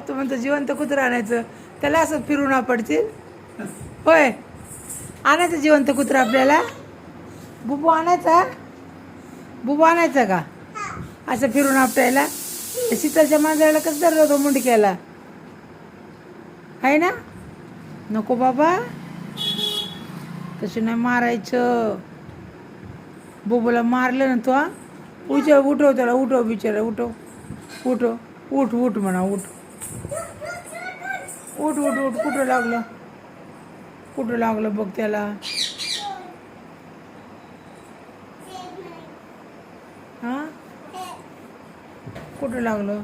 तू म्हणतो जिवंत कुत्रं आणायचं, त्याला असं फिरून आपडतील. होय, आणायचं जिवंत कुत्रं आपल्याला. बुबू आणायचा, बुबू आणायचा का असं फिरून आपटायला. शीतलच्या मांजराला कसं धरलं होतं मुंडक्याला, आहे ना. नको बाबा, तसं नाही मारायचं. बुबूला मारलं ना तू. उठव त्याला, उठव बिचारा, उठव उठव. उठ उठ म्हणा, उठ उठ उठ उठ. कुठं लागलं, कुठं लागलं बघ त्याला. हां, कुठं लागलं.